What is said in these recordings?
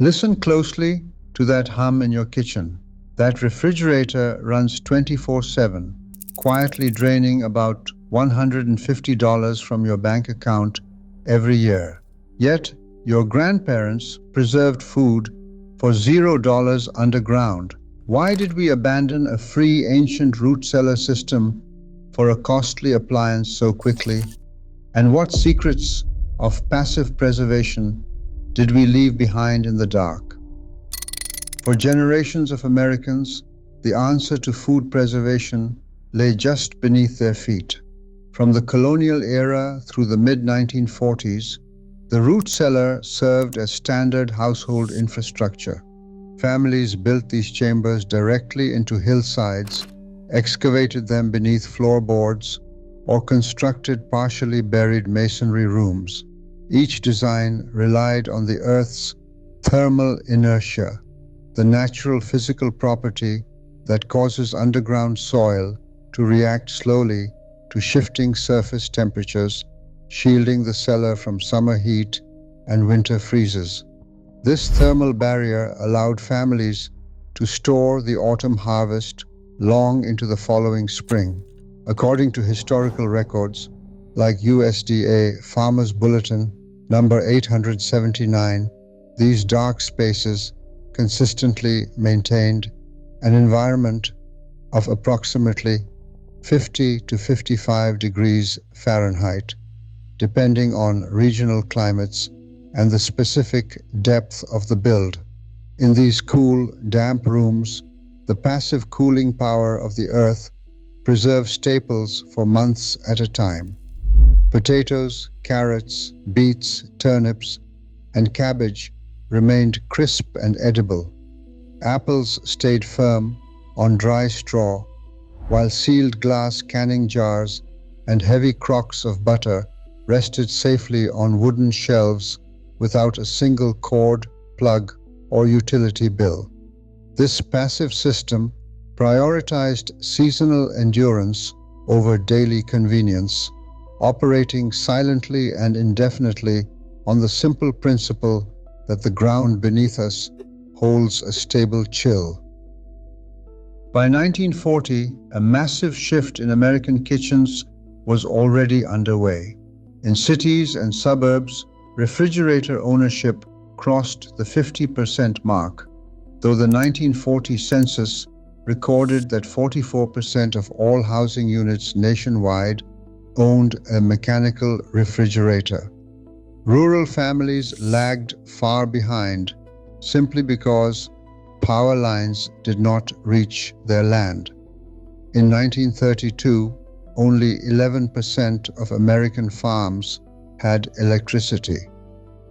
Listen closely to that hum in your kitchen. That refrigerator runs 24/7, quietly draining about $150 from your bank account every year. Yet, your grandparents preserved food for $0 underground. Why did we abandon a free ancient root cellar system for a costly appliance so quickly? And what secrets of passive preservation did we leave behind in the dark? For generations of Americans, the answer to food preservation lay just beneath their feet. From the colonial era through the mid-1940s, the root cellar served as standard household infrastructure. Families built these chambers directly into hillsides, excavated them beneath floorboards, or constructed partially buried masonry rooms. Each design relied on the Earth's thermal inertia, the natural physical property that causes underground soil to react slowly to shifting surface temperatures, shielding the cellar from summer heat and winter freezes. This thermal barrier allowed families to store the autumn harvest long into the following spring. According to historical records, like USDA Farmers Bulletin number 879, these dark spaces consistently maintained an environment of approximately 50 to 55 degrees Fahrenheit, depending on regional climates and the specific depth of the build. In these cool, damp rooms, the passive cooling power of the earth preserved staples for months at a time. Potatoes, carrots, beets, turnips, and cabbage remained crisp and edible. Apples stayed firm on dry straw, while sealed glass canning jars and heavy crocks of butter rested safely on wooden shelves without a single cord, plug, or utility bill. This passive system prioritized seasonal endurance over daily convenience, operating silently and indefinitely on the simple principle that the ground beneath us holds a stable chill. By 1940, a massive shift in American kitchens was already underway. In cities and suburbs, refrigerator ownership crossed the 50% mark, though the 1940 census recorded that 44% of all housing units nationwide owned a mechanical refrigerator. Rural families lagged far behind simply because power lines did not reach their land. In 1932, only 11% of American farms had electricity.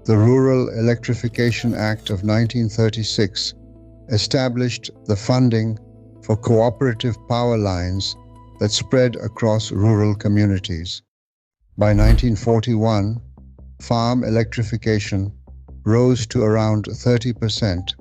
The Rural Electrification Act of 1936 established the funding for cooperative power lines that spread across rural communities. By 1941, farm electrification rose to around 30%,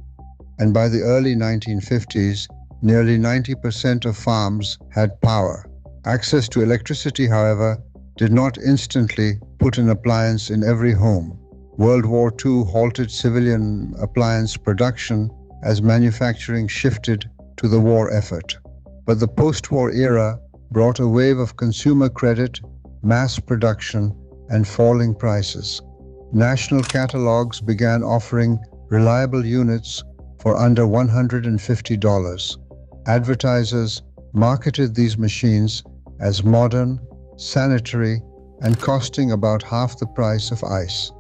and by the early 1950s, nearly 90% of farms had power. Access to electricity, however, did not instantly put an appliance in every home. World War II halted civilian appliance production as manufacturing shifted to the war effort. But the post-war era brought a wave of consumer credit, mass production, and falling prices. National catalogs began offering reliable units for under $150. Advertisers marketed these machines as modern, sanitary, and costing about half the price of ice.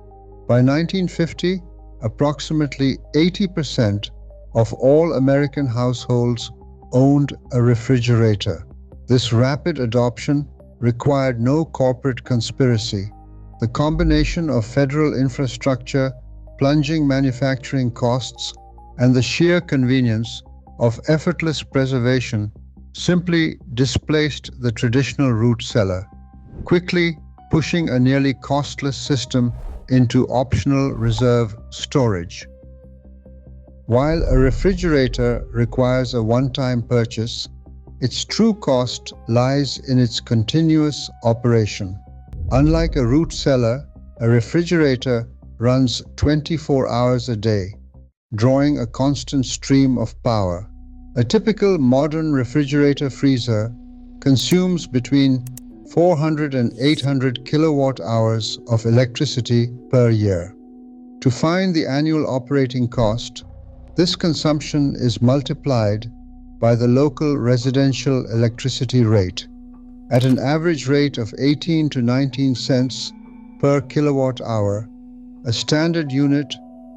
By 1950, approximately 80% of all American households owned a refrigerator. This rapid adoption required no corporate conspiracy. The combination of federal infrastructure, plunging manufacturing costs, and the sheer convenience of effortless preservation simply displaced the traditional root cellar, quickly pushing a nearly costless system into optional reserve storage. While a refrigerator requires a one-time purchase, its true cost lies in its continuous operation. Unlike a root cellar, a refrigerator runs 24 hours a day, drawing a constant stream of power. A typical modern refrigerator freezer consumes between 400 and 800 kilowatt hours of electricity per year. To find the annual operating cost, this consumption is multiplied by the local residential electricity rate. At an average rate of 18 to 19 cents per kilowatt hour, a standard unit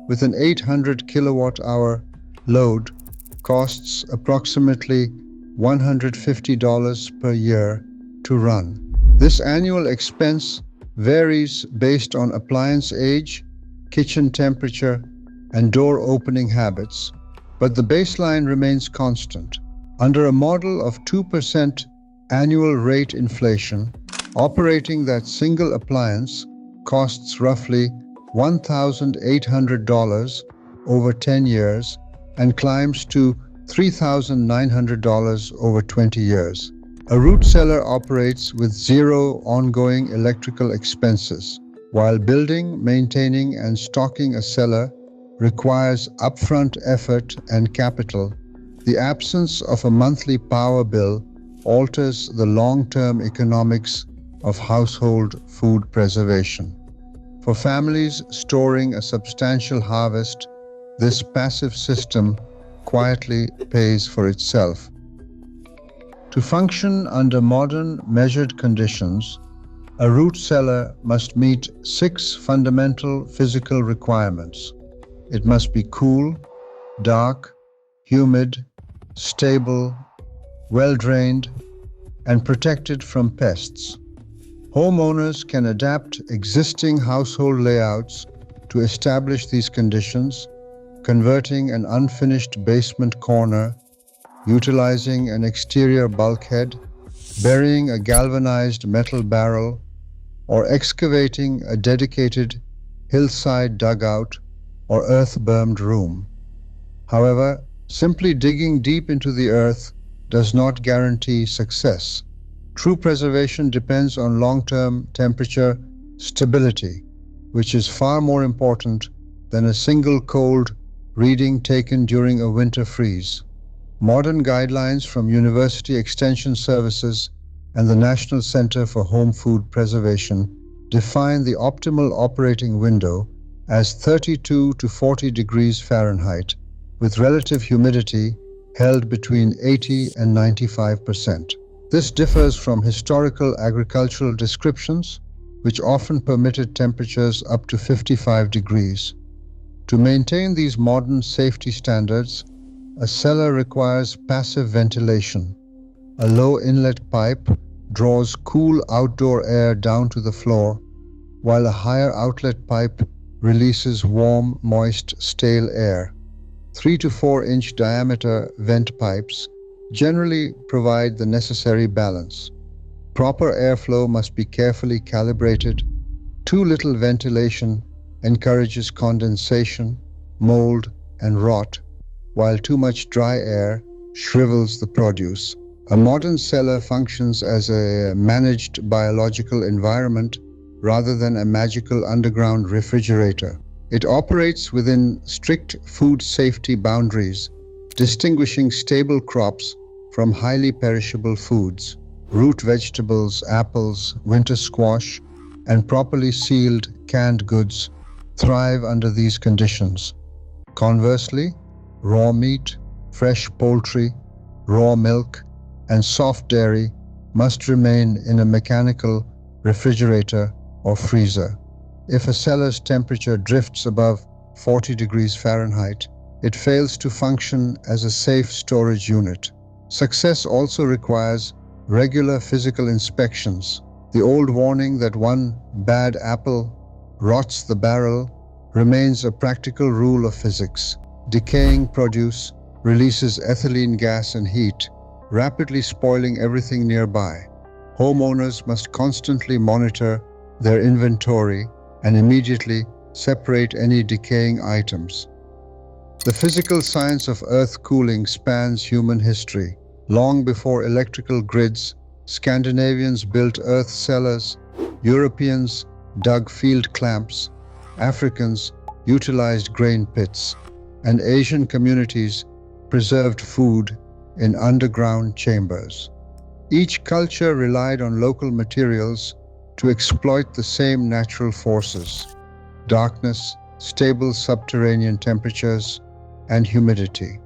with an 800 kilowatt hour load costs approximately $150 per year to run. This annual expense varies based on appliance age, kitchen temperature, and door opening habits, but the baseline remains constant. Under a model of 2% annual rate inflation, operating that single appliance costs roughly $1,800 over 10 years and climbs to $3,900 over 20 years. A root cellar operates with zero ongoing electrical expenses. While building, maintaining, and stocking a cellar requires upfront effort and capital, the absence of a monthly power bill alters the long-term economics of household food preservation. For families storing a substantial harvest, this passive system quietly pays for itself. To function under modern measured conditions, a root cellar must meet 6 fundamental physical requirements. It must be cool, dark, humid, stable, well-drained, and protected from pests. Homeowners can adapt existing household layouts to establish these conditions, converting an unfinished basement corner, utilizing an exterior bulkhead, burying a galvanized metal barrel, or excavating a dedicated hillside dugout or earth-bermed room. However, simply digging deep into the earth does not guarantee success. True preservation depends on long-term temperature stability, which is far more important than a single cold reading taken during a winter freeze. Modern guidelines from University Extension Services and the National Center for Home Food Preservation define the optimal operating window as 32 to 40 degrees Fahrenheit, with relative humidity held between 80 and 95%. This differs from historical agricultural descriptions, which often permitted temperatures up to 55 degrees. To maintain these modern safety standards, a cellar requires passive ventilation. A low inlet pipe draws cool outdoor air down to the floor, while a higher outlet pipe releases warm, moist, stale air. 3 to 4 inch diameter vent pipes generally provide the necessary balance. Proper airflow must be carefully calibrated. Too little ventilation encourages condensation, mold, and rot, while too much dry air shrivels the produce. A modern cellar functions as a managed biological environment rather than a magical underground refrigerator. It operates within strict food safety boundaries, distinguishing stable crops from highly perishable foods. Root vegetables, apples, winter squash, and properly sealed canned goods thrive under these conditions. Conversely, raw meat, fresh poultry, raw milk, and soft dairy must remain in a mechanical refrigerator or freezer. If a cellar's temperature drifts above 40 degrees Fahrenheit, it fails to function as a safe storage unit. Success also requires regular physical inspections. The old warning that one bad apple rots the barrel remains a practical rule of physics. Decaying produce releases ethylene gas and heat, rapidly spoiling everything nearby. Homeowners must constantly monitor their inventory and immediately separate any decaying items. The physical science of earth cooling spans human history. Long before electrical grids, Scandinavians built earth cellars, Europeans dug field clamps, Africans utilized grain pits. and Asian communities preserved food in underground chambers. Each culture relied on local materials to exploit the same natural forces: darkness, stable subterranean temperatures, and humidity.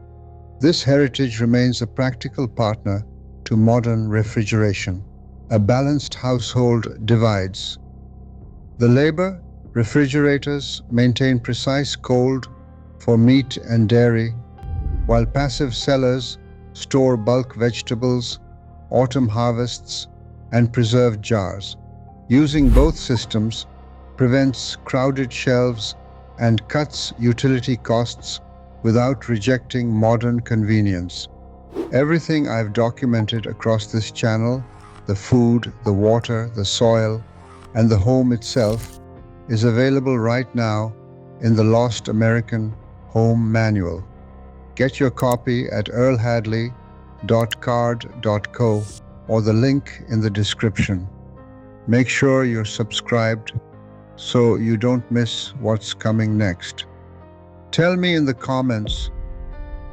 This heritage remains a practical partner to modern refrigeration. A balanced household divides. The labor, refrigerators maintain precise cold for meat and dairy, while passive cellars store bulk vegetables, autumn harvests, and preserved jars. Using both systems prevents crowded shelves and cuts utility costs without rejecting modern convenience. Everything I've documented across this channel, the food, the water, the soil, and the home itself, is available right now in the Lost American Home Manual. Get your copy at earlhadley.card.co or the link in the description. Make sure you're subscribed so you don't miss what's coming next. Tell me in the comments,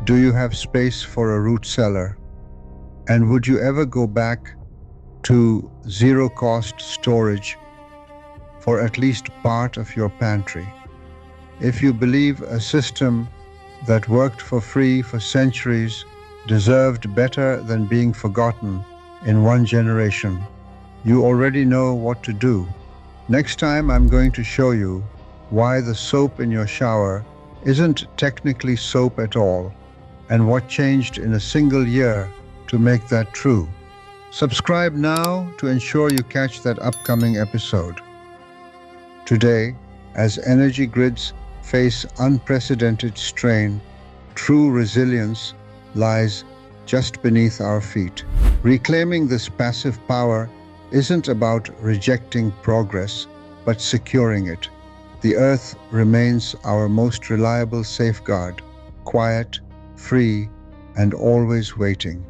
do you have space for a root cellar? And would you ever go back to zero-cost storage for at least part of your pantry? If you believe a system that worked for free for centuries deserved better than being forgotten in one generation, you already know what to do. Next time I'm going to show you why the soap in your shower isn't technically soap at all, and what changed in a single year to make that true. Subscribe now to ensure you catch that upcoming episode. Today, as energy grids face unprecedented strain, true resilience lies just beneath our feet. Reclaiming this passive power isn't about rejecting progress, but securing it. The earth remains our most reliable safeguard, quiet, free, and always waiting.